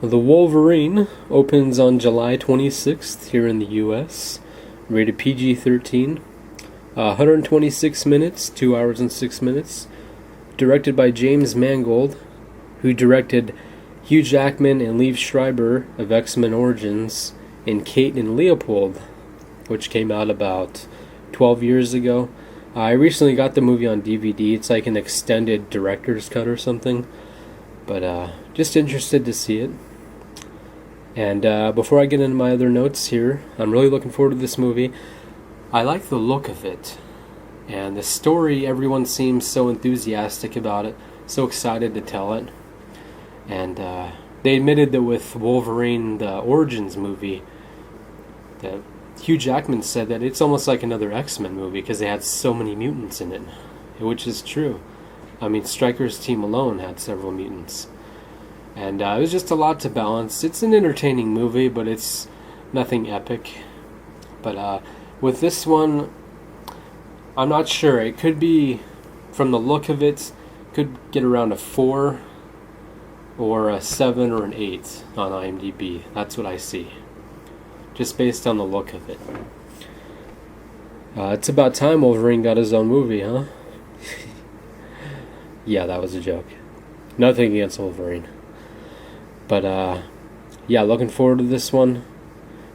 The Wolverine opens on July 26th here in the US, rated PG-13, 126 minutes, 2 hours and 6 minutes, directed by James Mangold, who directed Hugh Jackman and Liev Schreiber of X-Men Origins and Kate and Leopold, which came out about 12 years ago. I recently got the movie on DVD. It's like an extended director's cut or something, but just interested to see it. And before I get into my other notes here, I'm really looking forward to this movie. I like the look of it. And the story, everyone seems so enthusiastic about it, so excited to tell it. And they admitted that with Wolverine, the Origins movie, that Hugh Jackman said that it's almost like another X-Men movie because they had so many mutants in it, which is true. I mean, Stryker's team alone had several mutants. And it was just a lot to balance. It's an entertaining movie, but it's nothing epic. But with this one, I'm not sure. It could be, from the look of it, could get around a 4 or a 7 or an 8 on IMDb. That's what I see, just based on the look of it. It's about time Wolverine got his own movie, huh? Yeah, that was a joke. Nothing against Wolverine. But, yeah, looking forward to this one.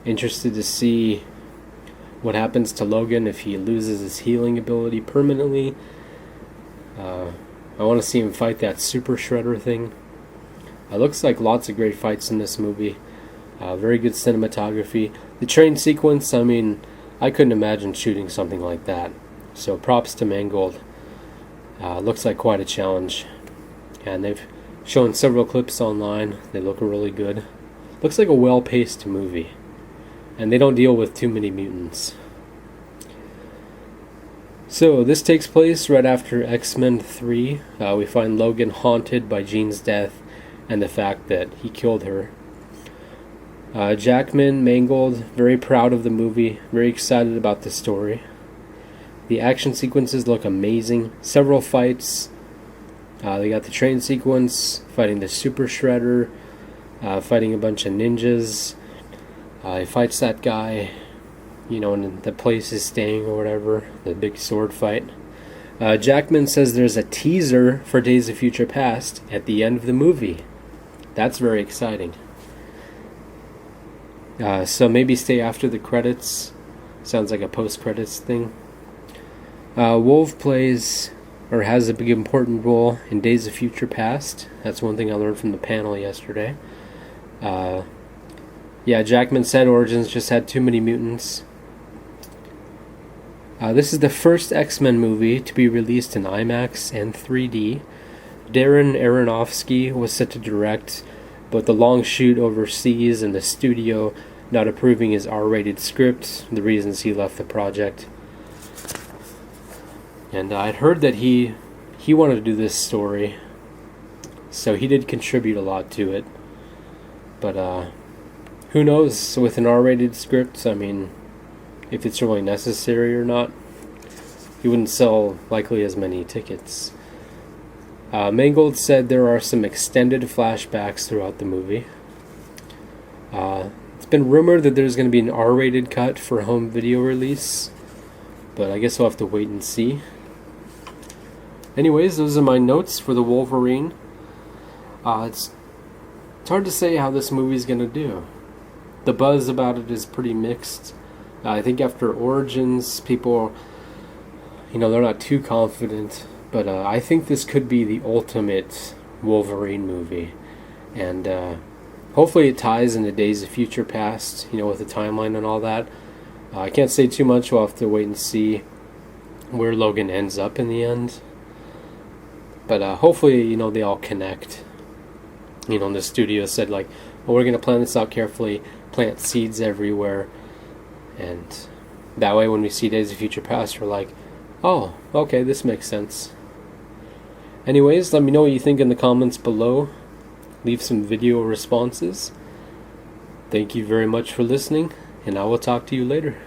Interested to see what happens to Logan if he loses his healing ability permanently. I want to see him fight that Super Shredder thing. Looks like lots of great fights in this movie. Very good cinematography. The train sequence, I mean, I couldn't imagine shooting something like that. So props to Mangold. Looks like quite a challenge. And they've shown several clips online. They look really good. Looks like a well-paced movie. And they don't deal with too many mutants. So, this takes place right after X-Men 3. We find Logan haunted by Jean's death and the fact that he killed her. Jackman, Mangold, very proud of the movie, very excited about the story. The action sequences look amazing. Several fights. They got the train sequence, fighting the Super Shredder, fighting a bunch of ninjas. He fights that guy, you know, in the place he's staying or whatever, the big sword fight. Jackman says there's a teaser for Days of Future Past at the end of the movie. That's very exciting. So maybe stay after the credits. Sounds like a post-credits thing. Wolf plays, or has a big important role in Days of Future Past. That's one thing I learned from the panel yesterday. Yeah, Jackman said Origins just had too many mutants. This is the first X-Men movie to be released in IMAX and 3D. Darren Aronofsky was set to direct, but the long shoot overseas and the studio not approving his R-rated script, the reasons he left the project. And I'd heard that he wanted to do this story, so he did contribute a lot to it. But who knows, with an R-rated script, I mean, if it's really necessary or not. He wouldn't sell likely as many tickets. Mangold said there are some extended flashbacks throughout the movie. It's been rumored that there's going to be an R-rated cut for home video release, but I guess we'll have to wait and see. Anyways, those are my notes for the Wolverine. It's hard to say how this movie's going to do. The buzz about it is pretty mixed. I think after Origins, people, you know, they're not too confident. But I think this could be the ultimate Wolverine movie. And hopefully it ties into Days of Future Past, you know, with the timeline and all that. I can't say too much. We'll have to wait and see where Logan ends up in the end. But hopefully, you know, they all connect. You know, and the studio said, like, well, we're going to plan this out carefully, plant seeds everywhere. And that way when we see Days of Future Past, we're like, oh, okay, this makes sense. Anyways, let me know what you think in the comments below. Leave some video responses. Thank you very much for listening, and I will talk to you later.